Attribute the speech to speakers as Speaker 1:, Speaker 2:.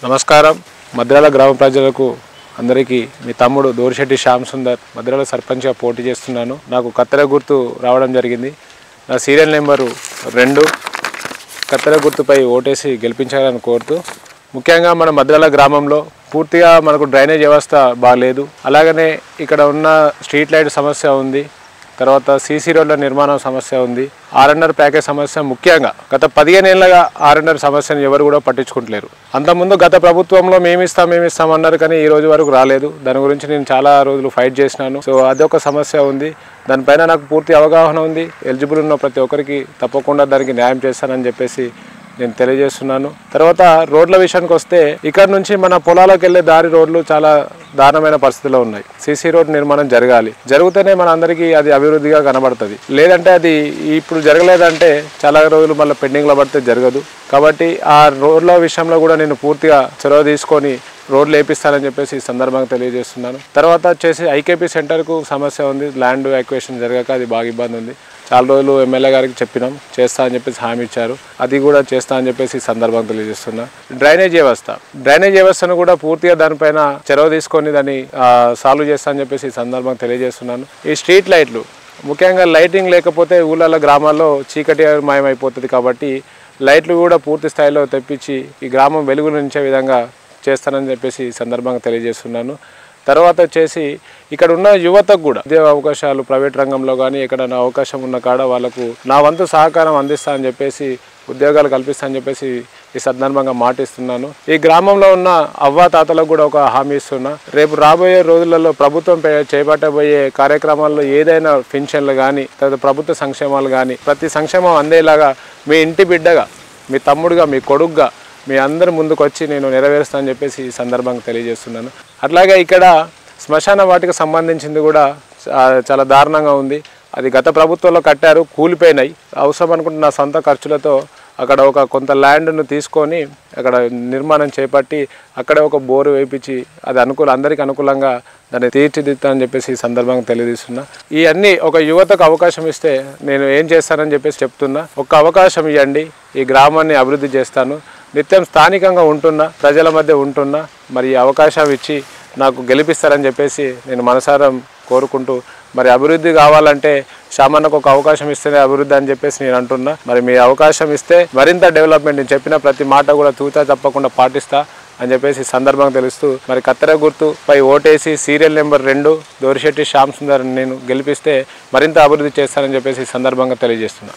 Speaker 1: నమస్కారం. మద్రాల గ్రామ ప్రజలకు అందరికీ మీ తమ్ముడు దోరిశెట్టి శ్యామ్ సుందర్ మద్రాల సర్పంచ్గా పోటీ చేస్తున్నాను. నాకు కత్తెర గుర్తు రావడం జరిగింది. నా సీరియల్ నెంబరు 2. కత్తెర గుర్తుపై ఓటేసి గెలిపించాలని కోరుతూ, ముఖ్యంగా మన మద్రాల గ్రామంలో పూర్తిగా మనకు డ్రైనేజ్ వ్యవస్థ బాగాలేదు. అలాగనే ఇక్కడ ఉన్న స్ట్రీట్ లైట్ సమస్య ఉంది. తర్వాత సీసీ రోడ్ల నిర్మాణం సమస్య ఉంది. R&R ప్యాకేజ్ సమస్య ముఖ్యంగా గత 15 ఏళ్ళగా R&R సమస్యను ఎవరు కూడా పట్టించుకుంటలేరు. అంతకుముందు గత ప్రభుత్వంలో మేమిస్తాం అన్నారు, కానీ ఈ రోజు వరకు రాలేదు. దాని గురించి నేను చాలా రోజులు ఫైట్ చేసినాను. సో అదొక సమస్య ఉంది. దానిపైన నాకు పూర్తి అవగాహన ఉంది. ఎలిజిబుల్ ఉన్న ప్రతి ఒక్కరికి తప్పకుండా దానికి న్యాయం చేస్తానని చెప్పేసి నేను తెలియజేస్తున్నాను. తర్వాత రోడ్ల విషయానికి వస్తే, ఇక్కడ నుంచి మన పొలాలకు వెళ్ళే దారి రోడ్లు చాలా దారుణమైన పరిస్థితిలో ఉన్నాయి. సీసీ రోడ్ నిర్మాణం జరగాలి. జరిగితేనే మన అందరికీ అది అభివృద్ధిగా కనబడుతుంది. లేదంటే అది ఇప్పుడు జరగలేదంటే చాలా రోజులు మళ్ళీ పెండింగ్లో పడితే జరగదు. కాబట్టి ఆ రోడ్ల విషయంలో కూడా నేను పూర్తిగా చొరవ తీసుకొని రోడ్లు వేపిస్తానని చెప్పేసి ఈ సందర్భంగా తెలియజేస్తున్నాను. తర్వాత వచ్చేసి ఐకేపీ సెంటర్కు సమస్య ఉంది. ల్యాండ్ ఎక్వేషన్ జరగక అది బాగా ఇబ్బంది ఉంది. చాలా రోజులు ఎమ్మెల్యే గారికి చెప్పినాం, చేస్తా అని చెప్పేసి హామీ ఇచ్చారు. అది కూడా చేస్తా అని చెప్పేసి ఈ సందర్భంగా తెలియజేస్తున్నా. డ్రైనేజ్ వ్యవస్థను కూడా పూర్తిగా దానిపైన చొరవ తీసుకొని దాన్ని సాల్వ్ చేస్తా అని చెప్పేసి ఈ సందర్భంగా తెలియజేస్తున్నాను. ఈ స్ట్రీట్ లైట్లు ముఖ్యంగా లైటింగ్ లేకపోతే ఊళ్ళలో గ్రామాల్లో చీకటి మాయమైపోతుంది. కాబట్టి లైట్లు కూడా పూర్తి స్థాయిలో తెప్పించి ఈ గ్రామం వెలుగులు నించే విధంగా చేస్తానని చెప్పేసి ఈ సందర్భంగా తెలియజేస్తున్నాను. తర్వాత వచ్చేసి ఇక్కడ ఉన్న యువతకు కూడా ఉద్యోగ అవకాశాలు ప్రైవేట్ రంగంలో కానీ ఎక్కడైనా అవకాశం ఉన్న కాడ వాళ్ళకు నా వంతు సహకారం అందిస్తా అని చెప్పేసి, ఉద్యోగాలు కల్పిస్తా అని చెప్పేసి ఈ సందర్భంగా మాటిస్తున్నాను. ఈ గ్రామంలో ఉన్న అవ్వాతాతలకు కూడా ఒక హామీ ఇస్తున్నా. రేపు రాబోయే రోజులలో ప్రభుత్వం చేపట్టబోయే కార్యక్రమాల్లో ఏదైనా పెన్షన్లు కానీ తర్వాత ప్రభుత్వ సంక్షేమాలు కానీ ప్రతి సంక్షేమం అందేలాగా మీ ఇంటి బిడ్డగా, మీ తమ్ముడుగా, మీ కొడుకుగా మీ అందరి ముందుకు వచ్చి నేను నెరవేరుస్తా అని చెప్పేసి ఈ సందర్భంగా తెలియజేస్తున్నాను. అట్లాగే ఇక్కడ శ్మశాన వాటికి సంబంధించింది కూడా చాలా దారుణంగా ఉంది. అది గత ప్రభుత్వంలో కట్టారు, కూలిపోయినాయి. అవసరం అనుకుంటే నా సొంత ఖర్చులతో అక్కడ కొంత ల్యాండ్ను తీసుకొని అక్కడ నిర్మాణం చేపట్టి అక్కడే ఒక బోరు వేయించి అది అందరికీ అనుకూలంగా దాన్ని తీర్చిదిద్దామని చెప్పేసి ఈ సందర్భంగా తెలియజేస్తున్నా. ఇవన్నీ ఒక యువతకు అవకాశం ఇస్తే నేను ఏం చేస్తానని చెప్పేసి చెప్తున్నా. ఒక అవకాశం ఇవ్వండి, ఈ గ్రామాన్ని అభివృద్ధి చేస్తాను. నిత్యం స్థానికంగా ఉంటున్నా, ప్రజల మధ్య ఉంటున్నా. మరి ఈ అవకాశం ఇచ్చి నాకు గెలిపిస్తారని చెప్పేసి నేను మనసారా కోరుకుంటూ, మరి అభివృద్ధి కావాలంటే శ్యామన్నకు ఒక అవకాశం ఇస్తేనే అభివృద్ధి అని చెప్పేసి నేను అంటున్నా. మరి మీ అవకాశం ఇస్తే మరింత డెవలప్మెంట్, నేను చెప్పిన ప్రతి మాట కూడా తూచా తప్పకుండా పాటిస్తా అని చెప్పేసి సందర్భంగా తెలుస్తూ, మరి కత్తెర గుర్తుపై ఓటేసి సీరియల్ నెంబర్ 2 దోరిశెట్టి శ్యామ్ సుందర్ నేను గెలిపిస్తే మరింత అభివృద్ధి చేస్తానని చెప్పేసి సందర్భంగా తెలియజేస్తున్నా.